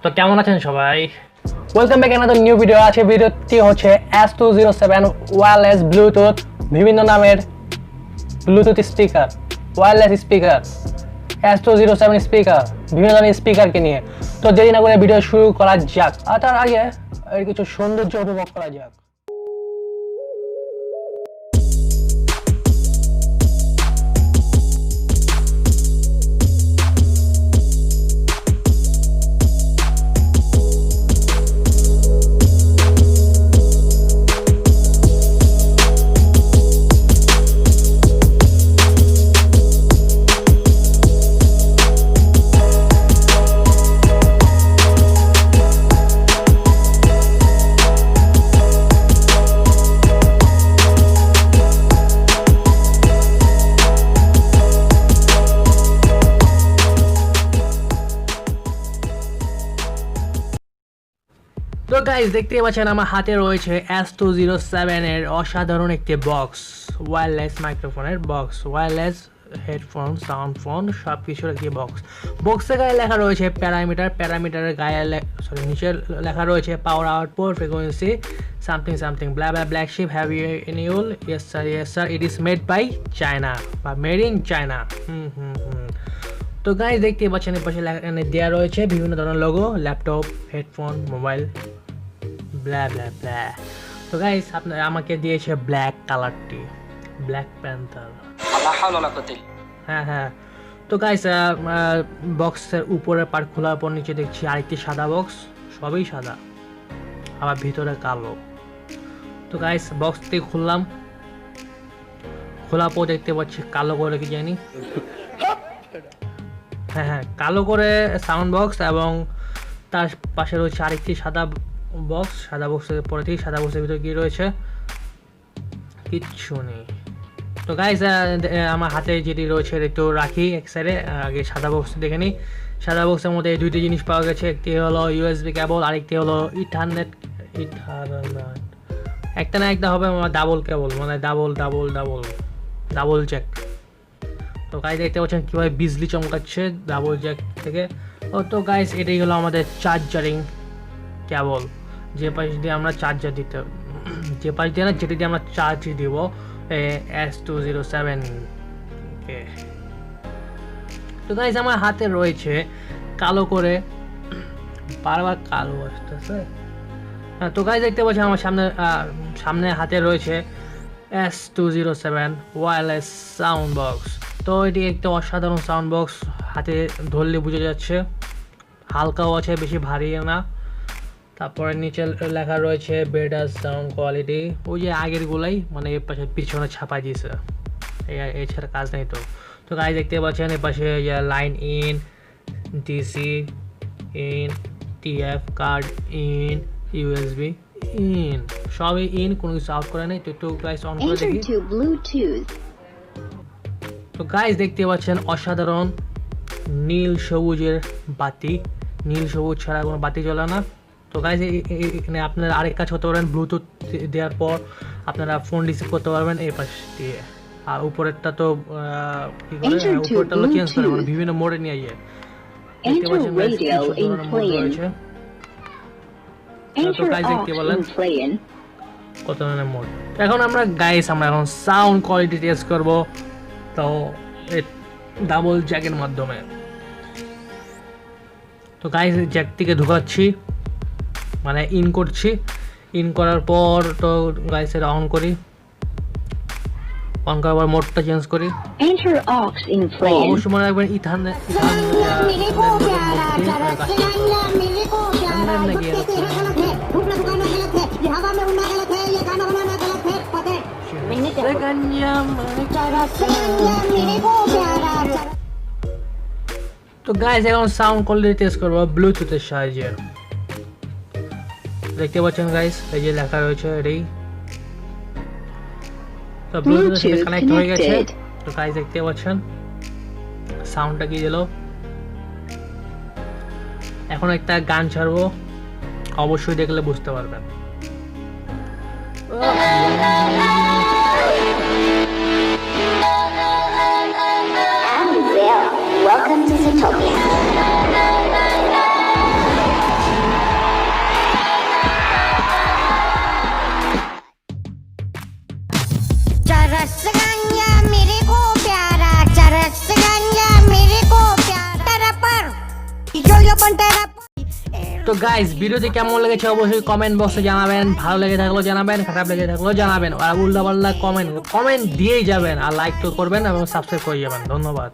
তো কেমন আছেন সবাই? Welcome back another new video. আছে ভিডিওটি হচ্ছে S207 ওয়্যারলেস ব্লুটুথ, বিভিন্ন নামের Bluetooth speaker, wireless speaker, S207 speaker, বিভিন্ন ধরনের স্পিকারকে নিয়ে। তো দেরি না করে ভিডিও শুরু করা যাক। আর তার আগে এর কিছু সৌন্দর্য উপভোগ করা যাক। তো গাইস দেখতেই পাচ্ছেন আমার হাতে রয়েছে S207 এর অসাধারণ একটি বক্স, ওয়্যারলেস মাইক্রোফোনের box, wireless headphone, sound phone, সব কিছুর একটি বক্সের গায়ে লেখা রয়েছে প্যারামিটারের গায়ে নিচে লেখা রয়েছে power output frequency something something blah blah black sheep have wool yes sir it is made by China বা মেড ইন চায়না। তো গাইস দেখতে পাচ্ছেন এর পাশে দেওয়া রয়েছে বিভিন্ন ধরনের logo, laptop, headphone, mobile, blah blah blah. তো গাইস আপনারা আমাকে দিয়েছে ব্ল্যাক কালারটি, ব্ল্যাক প্যান্থার। হ্যাঁ। তো গাইস বক্সের উপরের পার্ট খোলার পর নিচে দেখছি আরেকটি সাদা বক্স, সবই সাদা, আবার ভিতরে কালো। তো গাইস বক্সটি খুললাম, খোলার পর দেখতে পাচ্ছি কালো করে কি জানি, হ্যাঁ কালো করে সাউন্ড বক্স, এবং তার পাশে রয়েছে আরেকটি সাদা বক্স। সাদা বক্সের পরে থেকে সাদা বক্সের ভিতরে কি রয়েছে কিচ্ছু নেই। তো গাইস আমার হাতে যেটি রয়েছে একটু রাখি এক সাইডে, আগে সাদা বক্স দেখে নিই। সাদা বক্সের মধ্যে এই দুইটি জিনিস পাওয়া গেছে, একটি হলো ইউএসবি কেবল, আরেকটি হলো ইথারনেট, একটা না একটা হবে আমার ডাবল কেবল, মানে ডাবল জ্যাক। তো গাইস দেখতে পাচ্ছেন কীভাবে বিজলি চমকাচ্ছে ডাবল জ্যাক থেকে। তো গাইস এটাই হলো আমাদের চার্জারিং কেবল, যে পাশ দিয়ে আমরা চার্জার দিতে, যে পাশ দিয়ে না যেটি দিয়ে আমরা চার্জ দিব S207 কে। তো গাইস আমার হাতে রয়েছে কালো করে, বারবার কালো আসতেছে। হ্যাঁ তো গাইস দেখতে পাচ্ছেন আমার সামনে হাতে রয়েছে S207 ওয়্যারলেস সাউন্ড বক্স। তো এটি একটা অসাধারণ সাউন্ড বক্স, হাতে ধরলে বোঝা যাচ্ছে, হালকাও আছে, বেশি ভারী না। তারপরে নিচে লেখা রয়েছে বেটার সাউন্ড কোয়ালিটি, ওই যে আগের গুলাই, মানে এর পাশে পিছনে ছাপাই দিয়েছে, এছাড়া কাজ নেই। তো গাইস দেখতে পাচ্ছেন এর পাশে line in, DC in, TF card in, USB in, সবই ইন, কোনো কিছু আউট করে নেই। তো একটু গাইস অন করে দেখি। তো গাইস দেখতে পাচ্ছেন অসাধারণ নীল সবুজের বাতি, নীল সবুজ ছাড়া কোনো বাতি জ্বলে না। তো গাইস এখানে আপনারা আরেক কাজ করতে পারবেন, ব্লুটুথ দেওয়ার পর আপনারা ফোন রিসিভ করতে পারবেন এই পাশ দিয়ে। আর উপরেরটা তো কি করে, উপরেরটা হলো চেঞ্জ করে, মানে বিভিন্ন মোডে নিয়ে যায়। দেখতে পাচ্ছেন মোড রয়েছে। তো গাইস দেখতে বলেন কত ধরনের মোড। এখন আমরা এখন সাউন্ড কোয়ালিটি টেস্ট করব, তো ডাবল জ্যাকের মাধ্যমে। তো গাইস জ্যাক থেকে ঢুকাচ্ছি, মানে ইন করছি, ইন করার পর তো গাইস এটা অন করি, অন করার পর মোডটা চেঞ্জ করি। অবশ্যই মনে রাখবেন ইথারনেট তো গাইস এখন সাউন্ড কোয়ালিটি টেস্ট করবো ব্লুটুথের সাহায্যে। দেখতে পাচ্ছেন গাইস এই যে লেখা রয়েছে এটাই, তো ব্লুটুথের সাথে কানেক্ট হয়ে গেছে। তো গাইস দেখতে পাচ্ছেন সাউন্ডটা কি দিল। এখন একটা গান ছাড়বো, অবশ্যই দেখলে বুঝতে পারবেন। Welcome to Zootopia. रसगंजा मेरे को प्यारा रसगंजा मेरे को प्यारा पर yo pantera তো গাইস ভিডিওটি কেমন লেগেছে অবশ্যই কমেন্ট বক্সে জানাবেন, ভালো লেগে থাকলেও জানাবেন, খারাপ লেগে থাকলেও জানাবেন, আর উল্টা পাল্টা কমেন্ট দিয়েই যাবেন, আর লাইক তো করবেন এবং সাবস্ক্রাইব করে যাবেন। ধন্যবাদ।